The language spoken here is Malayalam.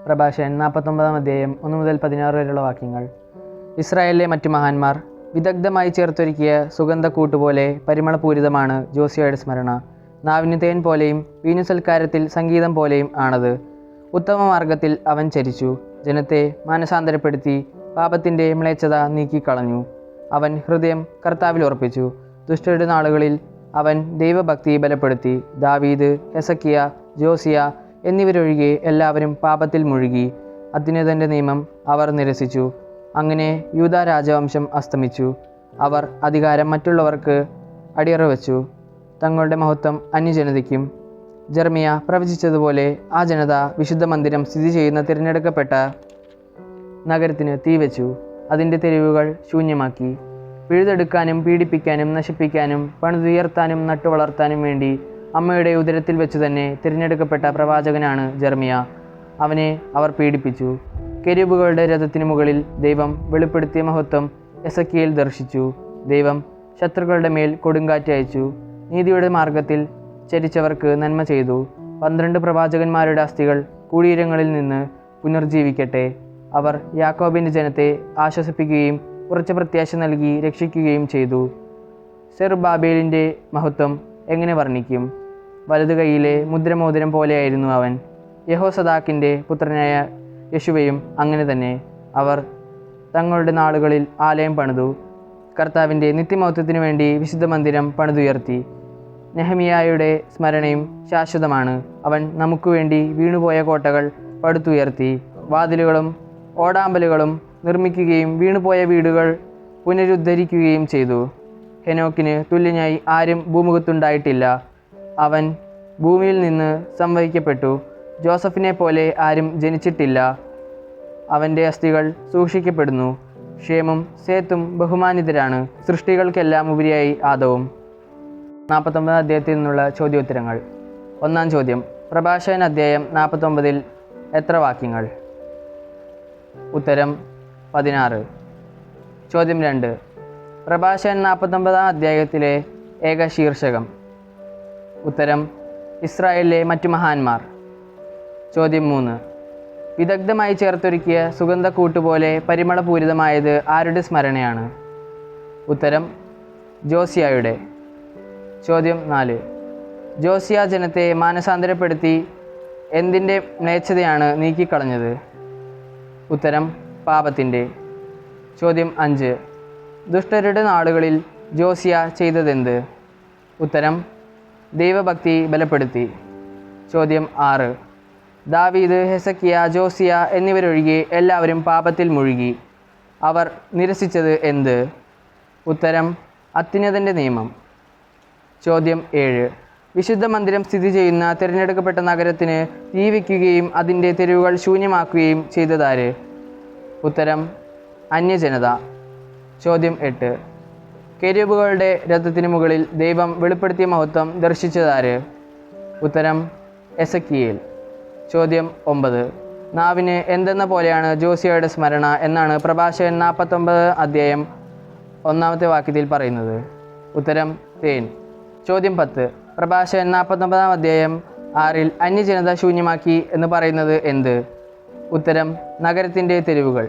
പ്രഭാഷകൻ 49 അധ്യായം 1 മുതൽ 16 വരെയുള്ള വാക്യങ്ങൾ. ഇസ്രായേലിലെ മറ്റു മഹാന്മാർ വിദഗ്ധമായി ചേർത്തൊരുക്കിയ സുഗന്ധക്കൂട്ടുപോലെ പരിമളപൂരിതമാണ് ജോസിയയുടെ സ്മരണ. നാവിന് തേൻ പോലെയും വീഞ്ഞു സൽക്കാരത്തിൽ സംഗീതം പോലെയും ആണത്. ഉത്തമ മാർഗത്തിൽ അവൻ ചരിച്ചു, ജനത്തെ മാനസാന്തരപ്പെടുത്തി പാപത്തിൻ്റെ മ്ലേച്ഛത നീക്കിക്കളഞ്ഞു. അവൻ ഹൃദയം കർത്താവിൽ ഉറപ്പിച്ചു. ദുഷ്ടരുടെ നാളുകളിൽ അവൻ ദൈവഭക്തി ബലപ്പെടുത്തി. ദാവീദ്, ഹെസക്കിയ, ജോസിയ എന്നിവരൊഴികെ എല്ലാവരും പാപത്തിൽ മുഴുകി. അത്യുന്നതൻ്റെ നിയമം അവർ നിരസിച്ചു. അങ്ങനെ യൂദാ രാജവംശം അസ്തമിച്ചു. അവർ അധികാരം മറ്റുള്ളവർക്ക് അടിയറ വച്ചു. തങ്ങളുടെ മഹത്വം അന്യജനതയ്ക്കും. ജെറമിയ പ്രവചിച്ചതുപോലെ ആ ജനത വിശുദ്ധ മന്ദിരം സ്ഥിതി ചെയ്യുന്ന തിരഞ്ഞെടുക്കപ്പെട്ട നഗരത്തിന് തീവെച്ചു. അതിൻ്റെ തെരുവുകൾ ശൂന്യമാക്കി. പിഴുതെടുക്കാനും പീഡിപ്പിക്കാനും നശിപ്പിക്കാനും പണിതുയർത്താനും നട്ടുവളർത്താനും വേണ്ടി അമ്മയുടെ ഉദരത്തിൽ വെച്ച് തന്നെ തിരഞ്ഞെടുക്കപ്പെട്ട പ്രവാചകനാണ് ജെറമിയ. അവനെ അവർ പീഡിപ്പിച്ചു. കെരൂബുകളുടെ രഥത്തിനു മുകളിൽ ദൈവം വെളിപ്പെടുത്തിയ മഹത്വം എസക്കിയേൽ ദർശിച്ചു. ദൈവം ശത്രുക്കളുടെ മേൽ കൊടുങ്കാറ്റ് അയച്ചു. നീതിയുടെ മാർഗത്തിൽ ചരിച്ചവർക്ക് നന്മ ചെയ്തു. 12 പ്രവാചകന്മാരുടെ അസ്ഥികൾ കുടീരങ്ങളിൽ നിന്ന് പുനർജീവിക്കട്ടെ. അവർ യാക്കോബിൻ്റെ ജനത്തെ ആശ്വസിപ്പിക്കുകയും ഉറച്ച പ്രത്യാശ നൽകി രക്ഷിക്കുകയും ചെയ്തു. സെറുബാബേലിൻ്റെ മഹത്വം എങ്ങനെ വർണ്ണിക്കും? വലതു കൈയിലെ മുദ്രമോതിരം പോലെയായിരുന്നു അവൻ. യഹോസദാക്കിൻ്റെ പുത്രനായ യെശുവയും അങ്ങനെ തന്നെ. അവർ തങ്ങളുടെ നാളുകളിൽ ആലയം പണിതു. കർത്താവിൻ്റെ നിത്യമഹത്വത്തിനു വേണ്ടി വിശുദ്ധ മന്ദിരം പണിതുയർത്തി. നെഹമിയായുടെ സ്മരണയും ശാശ്വതമാണ്. അവൻ നമുക്ക് വേണ്ടി വീണുപോയ കോട്ടകൾ പടുത്തുയർത്തി. വാതിലുകളും ഓടാമ്പലുകളും നിർമ്മിക്കുകയും വീണുപോയ വീടുകൾ പുനരുദ്ധരിക്കുകയും ചെയ്തു. ഹെനോക്കിന് തുല്യനായി ആരും ഭൂമുഖത്തുണ്ടായിട്ടില്ല. അവൻ ഭൂമിയിൽ നിന്ന് സംവഹിക്കപ്പെട്ടു. ജോസഫിനെ പോലെ ആരും ജനിച്ചിട്ടില്ല. അവൻ്റെ അസ്ഥികൾ സൂക്ഷിക്കപ്പെടുന്നു. ഷേമും സേത്തും ബഹുമാനിതരാണ്. സൃഷ്ടികൾക്കെല്ലാം ഉപരിയായി ആദവും. 49 അധ്യായത്തിൽ നിന്നുള്ള ചോദ്യോത്തരങ്ങൾ. 1-ാം ചോദ്യം. പ്രഭാഷകൻ അധ്യായം 49-ൽ എത്ര വാക്യങ്ങൾ? ഉത്തരം 16. ചോദ്യം 2. പ്രഭാഷകൻ 49-ാം അധ്യായത്തിലെ ഏക ശീർഷകം. ഉത്തരം ഇസ്രായേലിലെ മറ്റു മഹാന്മാർ. ചോദ്യം 3. വിദഗ്ധമായി ചേർത്തൊരുക്കിയ സുഗന്ധക്കൂട്ടുപോലെ പരിമളപൂരിതമായത് ആരുടെ സ്മരണയാണ്? ഉത്തരം ജോസിയായുടെ. ചോദ്യം 4. ജോസിയ ജനത്തെ മാനസാന്തരപ്പെടുത്തി എന്തിൻ്റെ മ്ലേച്ഛതയാണ് നീക്കിക്കളഞ്ഞത്? ഉത്തരം പാപത്തിൻ്റെ. ചോദ്യം 5. ദുഷ്ടരുടെ നാളുകളിൽ ജോസിയ ചെയ്തതെന്ത്? ഉത്തരം ദൈവഭക്തി ബലപ്പെടുത്തി. ചോദ്യം 6. ദാവീദ്, ഹെസക്കിയ, ജോസിയ എന്നിവരൊഴികെ എല്ലാവരും പാപത്തിൽ മുഴുകി. അവർ നിരസിച്ചത് എന്ത്? ഉത്തരം അത്യുന്നതൻ്റെ നിയമം. ചോദ്യം 7. വിശുദ്ധ മന്ദിരം സ്ഥിതി ചെയ്യുന്ന തിരഞ്ഞെടുക്കപ്പെട്ട നഗരത്തിന് തീ വയ്ക്കുകയും അതിൻ്റെ തെരുവുകൾ ശൂന്യമാക്കുകയും ചെയ്തതാര്? ഉത്തരം അന്യജനത. ചോദ്യം 8. കെരൂബുകളുടെ രഥത്തിനു മുകളിൽ ദൈവം വെളിപ്പെടുത്തിയ മഹത്വം ദർശിച്ചതാര്? ഉത്തരം എസക്കിയേൽ. ചോദ്യം 9. നാവിന് എന്തെന്ന പോലെയാണ് ജോസിയയുടെ സ്മരണ എന്നാണ് പ്രഭാഷകൻ 49 അധ്യായം 1-ാമത്തെ വാക്യത്തിൽ പറയുന്നത്? ഉത്തരം തേൻ. ചോദ്യം 10. പ്രഭാഷകൻ 49-ാം അധ്യായം 6-ൽ അന്യജനത ശൂന്യമാക്കി എന്ന് പറയുന്നത് എന്ത്? ഉത്തരം നഗരത്തിൻ്റെ തെരുവുകൾ.